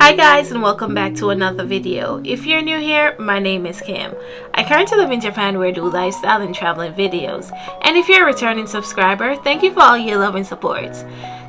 Hi guys, and welcome back to another video. If you're new here, my name is Kim. I currently live in Japan where I do lifestyle and traveling videos. And if you're a returning subscriber, thank you for all your love and support.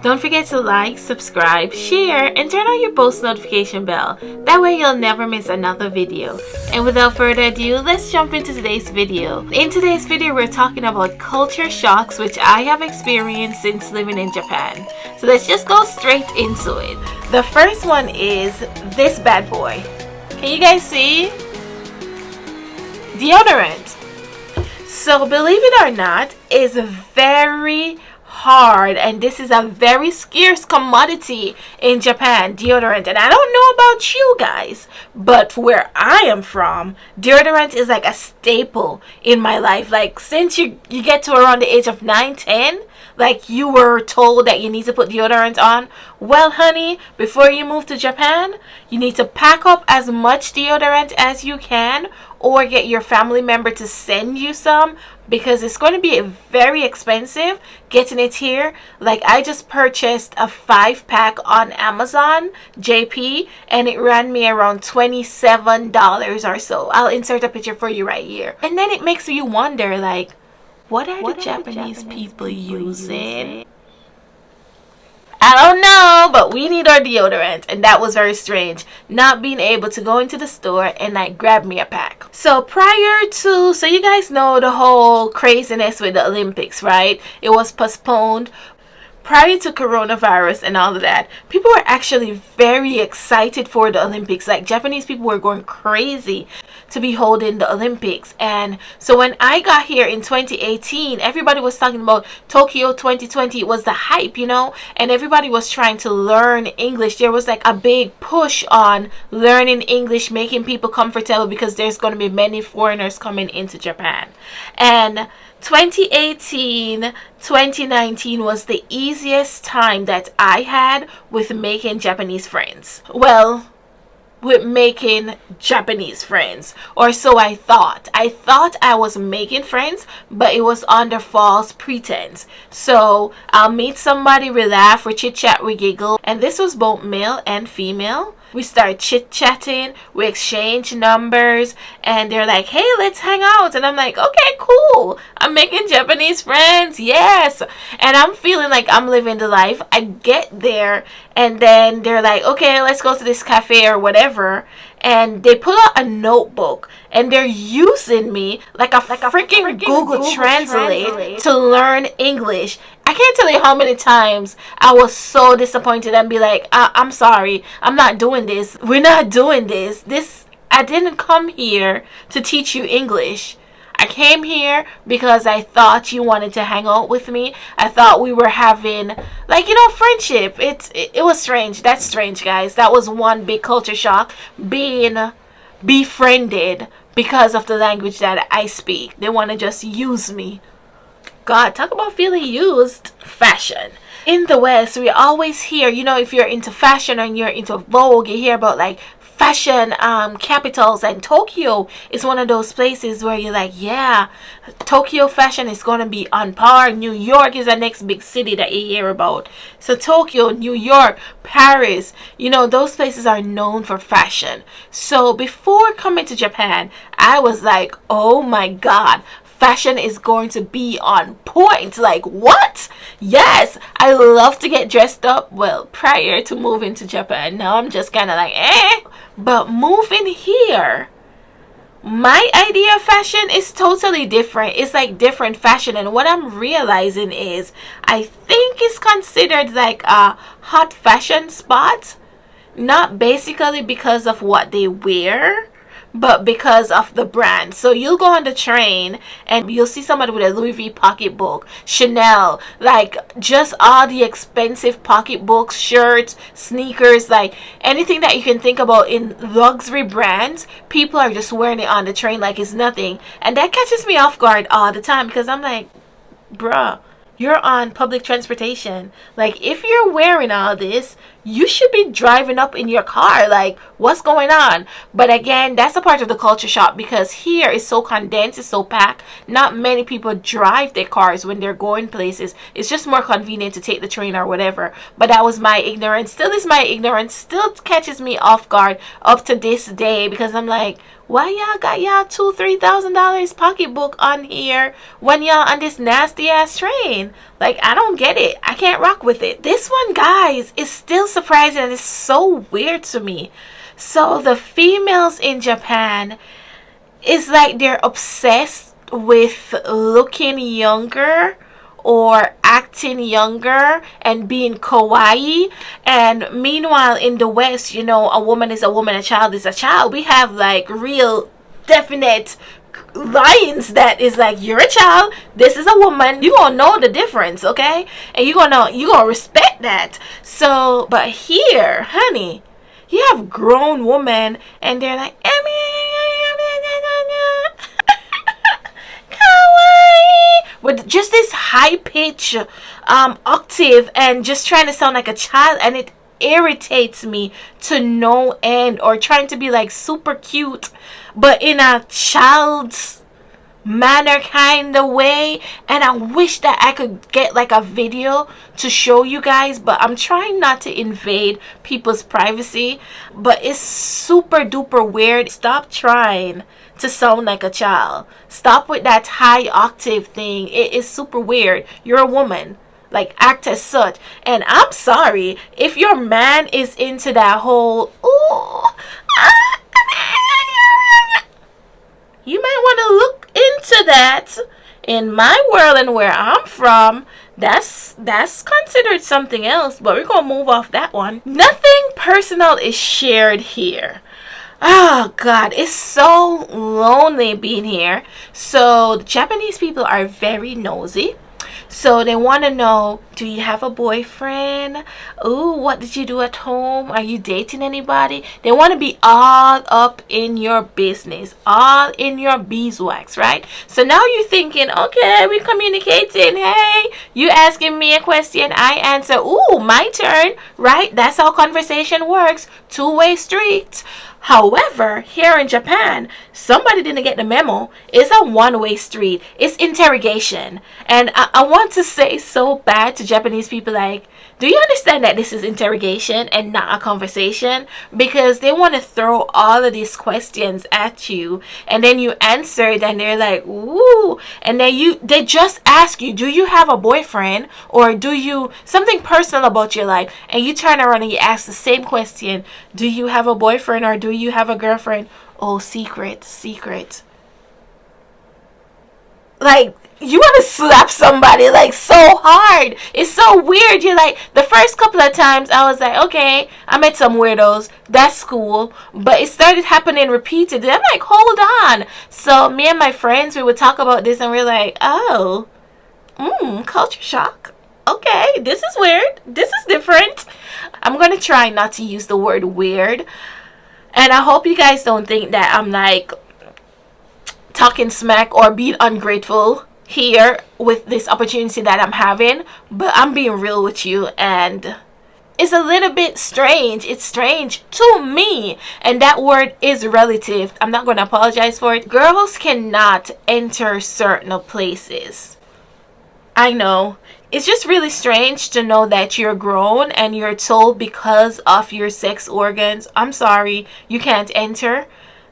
Don't forget to like, subscribe, share, and turn on your post notification bell. That way you'll never miss another video. And without further ado, let's jump into today's video. In today's video, we're talking about culture shocks which I have experienced since living in Japan. So let's just go straight into it. The first one is this bad boy. Can you guys see? Deodorant. So believe it or not, it's very hard, and this is a very scarce commodity in Japan, deodorant. And I don't know about you guys, but where I am from, deodorant is like a staple in my life. Like since you get to around the age of 9-10, like you were told that you need to put deodorant on. Well honey, before you move to Japan, you need to pack up as much deodorant as you can, or get your family member to send you some, because it's going to be very expensive getting it here. Like I just purchased a 5-pack on Amazon JP, and it ran me around $27 or so. I'll insert a picture for you right here. And then it makes you wonder, like, what are the Japanese people using? I don't know, but we need our deodorant, and that was very strange, not being able to go into the store and like grab me a pack. So so you guys know the whole craziness with the Olympics, right? It was postponed. Prior to coronavirus and all of that, people were actually very excited for the Olympics. Like Japanese people were going crazy to be holding the Olympics. And so when I got here in 2018, everybody was talking about Tokyo 2020. It was the hype, you know, and everybody was trying to learn English. There was like a big push on learning English, making people comfortable, because there's going to be many foreigners coming into Japan. And 2018, 2019 was the easiest time that I had with making Japanese friends. Well, with making Japanese friends, or so I thought. I thought I was making friends, but it was under false pretense. So I'll meet somebody, we laugh, we chit chat, we giggle, and this was both male and female. We start chit-chatting, we exchange numbers, and they're like, hey, let's hang out. And I'm like, okay, cool. I'm making Japanese friends, yes. And I'm feeling like I'm living the life. I get there, and then they're like, okay, let's go to this cafe or whatever. And they pull out a notebook, and they're using me like a freaking Google Translate to learn English. I can't tell you how many times I was so disappointed and be like, I'm sorry, I'm not doing this. We're not doing this. I didn't come here to teach you English. I came here because I thought you wanted to hang out with me. I thought we were having, like, you know, friendship. It was strange. That's strange, guys. That was one big culture shock, being befriended because of the language that I speak. They want to just use me. God, talk about feeling used. Fashion. In the West, we always hear, you know, if you're into fashion and you're into Vogue, you hear about like fashion capitals, and Tokyo is one of those places where you're like, yeah, Tokyo fashion is going to be on par. New York is the next big city that you hear about. So Tokyo, New York, Paris, you know, those places are known for fashion. So before coming to Japan, I was like, oh my God, fashion is going to be on point. Like, what? Yes, I love to get dressed up. Well, prior to moving to Japan, now I'm just kind of like, eh. But moving here, my idea of fashion is totally different. It's like different fashion. And what I'm realizing is, I think it's considered like a hot fashion spot. Not basically because of what they wear, but because of the brand. So you'll go on the train and you'll see somebody with a Louis V pocketbook, Chanel, like just all the expensive pocketbooks, shirts, sneakers, like anything that you can think about in luxury brands. People are just wearing it on the train like it's nothing. And that catches me off guard all the time, because I'm like, bruh, You're on public transportation. Like, if you're wearing all this, you should be driving up in your car. Like, what's going on? But again, that's a part of the culture shock, because here it's so condensed, it's so packed. Not many people drive their cars when they're going places. It's just more convenient to take the train or whatever. But that was my ignorance. Still is my ignorance. Still catches me off guard up to this day, because I'm like, why y'all got y'all $2,000-$3,000 pocketbook on here when y'all on this nasty ass train? Like, I don't get it. I can't rock with it. This one, guys, is still surprising, and it's so weird to me. So the females in Japan, it's like they're obsessed with looking younger or acting younger and being kawaii. And meanwhile, in the West, you know, a woman is a woman, a child is a child. We have like real definite lines that is like, you're a child, this is a woman, you gonna know the difference, okay? And you gonna respect that. So, but here, honey, you have grown women and they're like, with just this high pitch octave and just trying to sound like a child, and it irritates me to no end. Or trying to be like super cute but in a child's manner kind of way. And I wish that I could get like a video to show you guys, but I'm trying not to invade people's privacy. But it's super duper weird. Stop trying to sound like a child. Stop with that high octave thing. It is super weird. You're a woman. Like, act as such. And I'm sorry if your man is into that whole, you might want to look into that. In my world and where I'm from, that's considered something else. But we're gonna move off that one. Nothing personal is shared here. Oh God, it's so lonely being here. So the Japanese people are very nosy. So they want to know, do you have a boyfriend? Ooh, what did you do at home? Are you dating anybody? They want to be all up in your business, all in your beeswax, right? So now you're thinking, okay, we're communicating. Hey, you asking me a question, I answer. Ooh, my turn, right? That's how conversation works. Two-way street. However, here in Japan, somebody didn't get the memo. It's a one-way street. It's interrogation. And I want to say so bad to Japanese people, like, do you understand that this is interrogation and not a conversation? Because they want to throw all of these questions at you, and then you answer it, and they're like, ooh. And then they just ask you, do you have a boyfriend? Or do you, something personal about your life, and you turn around and you ask the same question, do you have a boyfriend or do you have a girlfriend? Oh, secret. Like, you want to slap somebody like so hard. It's so weird. You're like, the first couple of times I was like, okay, I met some weirdos, that's cool. But it started happening repeatedly. I'm like, hold on. So me and my friends, we would talk about this, and we're like, oh, culture shock. Okay, this is weird, this is different. I'm gonna try not to use the word weird, and I hope you guys don't think that I'm like talking smack or being ungrateful here with this opportunity that I'm having. But I'm being real with you, and it's a little bit strange. It's strange to me, and that word is relative. I'm not going to apologize for it. Girls cannot enter certain places. I know. It's just really strange to know that you're grown and you're told because of your sex organs, I'm sorry, you can't enter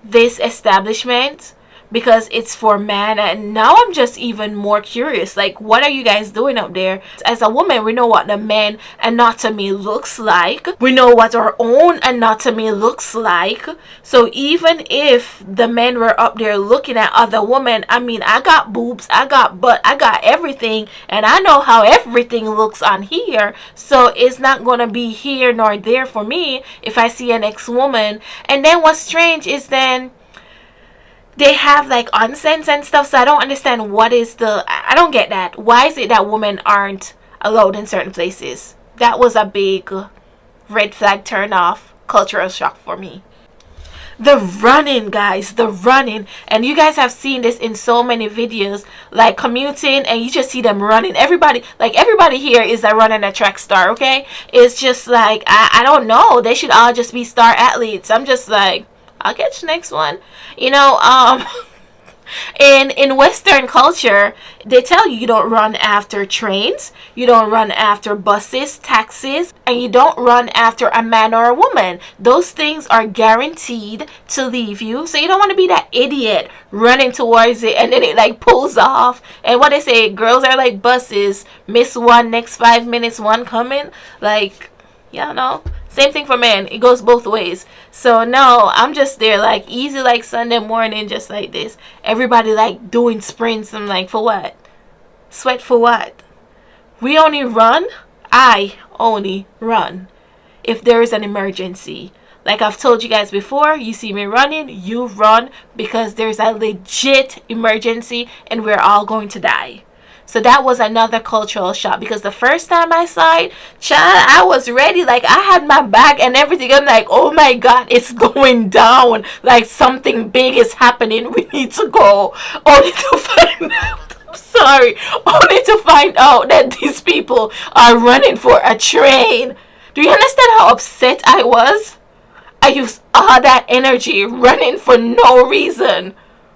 this establishment because it's for men. And now I'm just even more curious, like, what are you guys doing up there? As a woman, we know what the men anatomy looks like. We know what our own anatomy looks like. So even if the men were up there looking at other women, I mean, I got boobs, I got butt, I got everything, and I know how everything looks on here. So it's not gonna be here nor there for me if I see an ex-woman. And then what's strange is then they have like onsens and stuff. So I don't understand what is I don't get that. Why is it that women aren't allowed in certain places? That was a big red flag turn off, cultural shock for me. The running, guys, the running. And you guys have seen this in so many videos, like commuting, and you just see them running. Everybody here is a running a track star, okay? It's just like, I don't know. They should all just be star athletes. I'm just like, I'll get you next one. You know, in Western culture, they tell you don't run after trains, you don't run after buses, taxis, and you don't run after a man or a woman. Those things are guaranteed to leave you. So you don't want to be that idiot running towards it and then it like pulls off. And what they say, girls are like buses, miss one, next 5 minutes, one coming. Like, yeah, no. Same thing for men. It goes both ways. So no, I'm just there like easy like Sunday morning, just like this. Everybody like doing sprints. I'm like, for what? Sweat for what? We only run. I only run if there is an emergency. Like I've told you guys before, you see me running, you run because there's a legit emergency and we're all going to die. So that was another cultural shock, because the first time I saw it, child, I was ready. Like I had my bag and everything. I'm like, oh my God, it's going down. Like something big is happening. We need to go. Only to find out. I'm sorry. Only to find out that these people are running for a train. Do you understand how upset I was? I used all that energy running for no reason.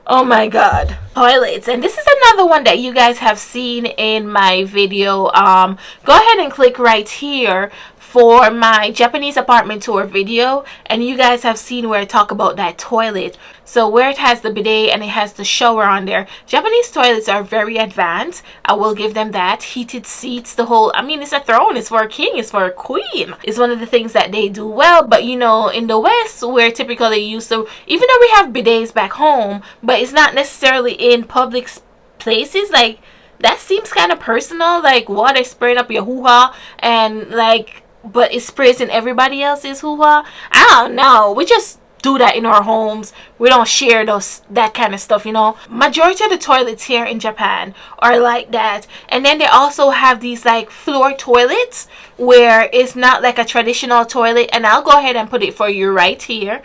Oh my God. Toilets. And this is another one that you guys have seen in my video. Go ahead and click right here for my Japanese apartment tour video, and you guys have seen where I talk about that toilet. So where it has the bidet and it has the shower on there. Japanese toilets are very advanced. I will give them that. Heated seats, the whole, I mean, it's a throne. It's for a king. It's for a queen. It's one of the things that they do well. But you know, in the West, we're typically used to, even though we have bidets back home, but it's not necessarily in public places. Like that seems kind of personal, like water spraying up your hoo-ha, and like, but it sprays in everybody else's hoo-ha. I don't know. We just do that in our homes. We don't share that kind of stuff, you know. Majority of the toilets here in Japan are like that. And then they also have these like floor toilets where it's not like a traditional toilet. And I'll go ahead and put it for you right here,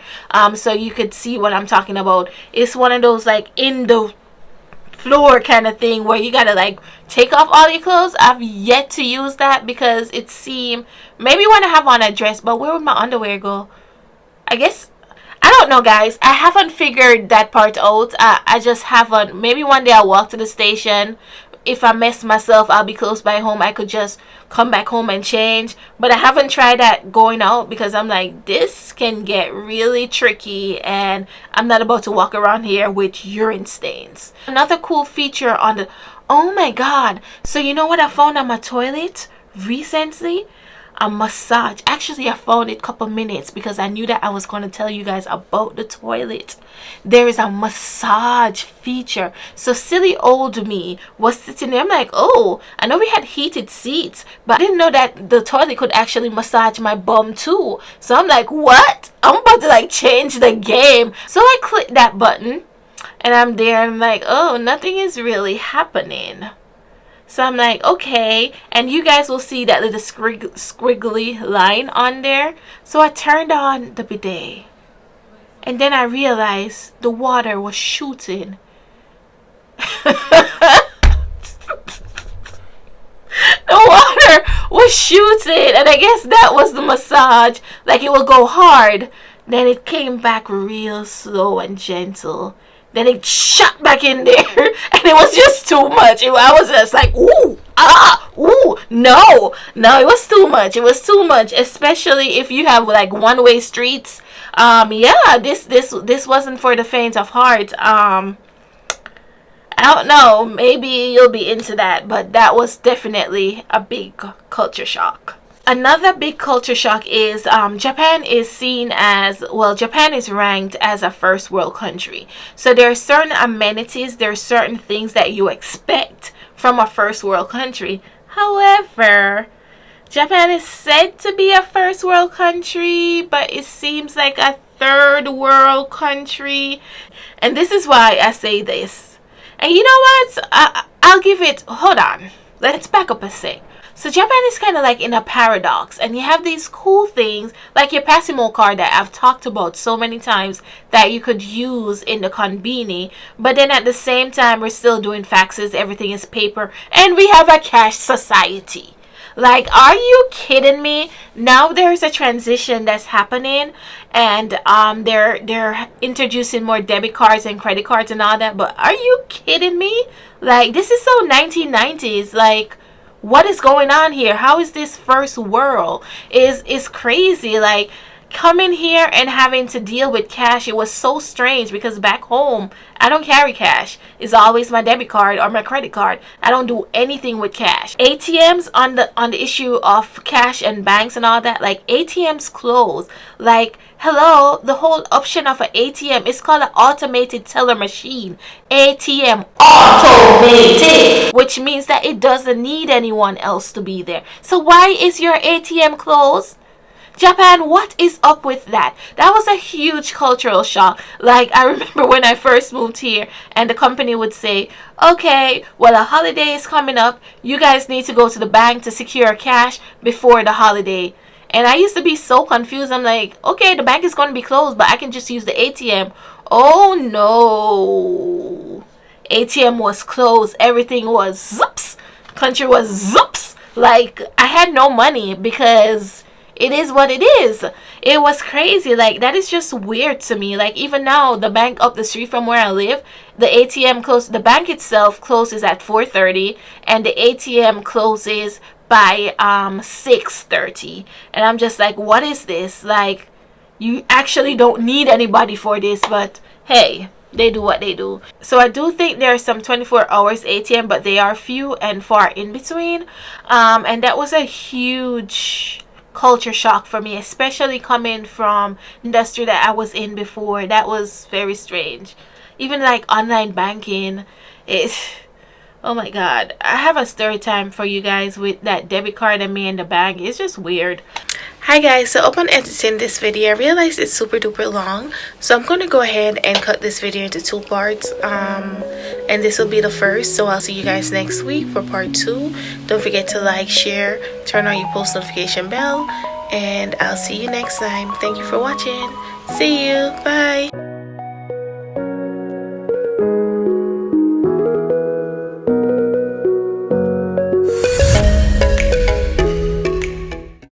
so you could see what I'm talking about. It's one of those like in the floor kind of thing where you gotta like take off all your clothes. I've yet to use that because it seemed, maybe when I have on a dress, but where would my underwear go? I guess, I don't know, guys. I haven't figured that part out. I just haven't. Maybe one day I'll walk to the station. If I mess myself, I'll be close by home. I could just come back home and change. But I haven't tried that going out because I'm like, this can get really tricky. And I'm not about to walk around here with urine stains. Another cool feature on the... Oh my God. So you know what I found on my toilet recently? A massage. Actually, I found it a couple minutes because I knew that I was going to tell you guys about the toilet. There is a massage feature. So silly old me was sitting there. I'm like, oh, I know we had heated seats, but I didn't know that the toilet could actually massage my bum too. So I'm like, what? I'm about to like change the game. So I clicked that button and I'm there. I'm like, oh, nothing is really happening. So I'm like, okay, and you guys will see that little squiggly line on there. So I turned on the bidet, and then I realized the water was shooting. The water was shooting, and I guess that was the massage. Like it will go hard, then it came back real slow and gentle. Then it shot back in there, and it was just too much. I was just like, ooh, ah, ooh, no, it was too much. It was too much, especially if you have like one-way streets. Yeah, this wasn't for the faint of heart. I don't know, maybe you'll be into that, but that was definitely a big culture shock. Another big culture shock is Japan is seen as, well, Japan is ranked as a first world country. So there are certain amenities, there are certain things that you expect from a first world country. However, Japan is said to be a first world country, but it seems like a third world country. And this is why I say this. And you know what? I'll give it, hold on. Let's back up a sec. So Japan is kind of like in a paradox, and you have these cool things like your Passimo card that I've talked about so many times that you could use in the konbini, but then at the same time we're still doing faxes, everything is paper, and we have a cash society. Like, are you kidding me? Now there's a transition that's happening, and they're introducing more debit cards and credit cards and all that. But are you kidding me? Like, this is so 1990s. Like, what is going on here? How is this first world? Is crazy. Like, coming here and having to deal with cash, it was so strange because back home I don't carry cash. It's always my debit card or my credit card. I don't do anything with cash. ATMs, on the issue of cash and banks and all that, like ATMs close. Like, hello, the whole option of an ATM is called an automated teller machine. ATM, automated, which means that it doesn't need anyone else to be there. So why is your ATM closed? Japan, what is up with that? That was a huge cultural shock. Like, I remember when I first moved here and the company would say, okay, well, a holiday is coming up. You guys need to go to the bank to secure cash before the holiday. And I used to be so confused. I'm like, okay, the bank is going to be closed, but I can just use the ATM. Oh, no. ATM was closed. Everything was zips. Country was zips. Like, I had no money because it is what it is. It was crazy. Like, that is just weird to me. Like, even now, the bank up the street from where I live, the ATM closes, the bank itself closes at 4:30, and the ATM closes by 6:30. And I'm just like, what is this? Like, you actually don't need anybody for this, but hey, they do what they do. So I do think there are some 24 hours ATM, but they are few and far in between. And that was a huge culture shock for me, especially coming from industry that I was in before. That was very strange. Even like online banking, oh my god. I have a story time for you guys with that debit card and me in the bank. It's just weird. Hi guys, so upon editing this video, I realized it's super duper long, so I'm going to go ahead and cut this video into 2 parts, and this will be the first. So I'll see you guys next week for part 2. Don't forget to like, share, turn on your post notification bell, and I'll see you next time. Thank you for watching. See you. Bye.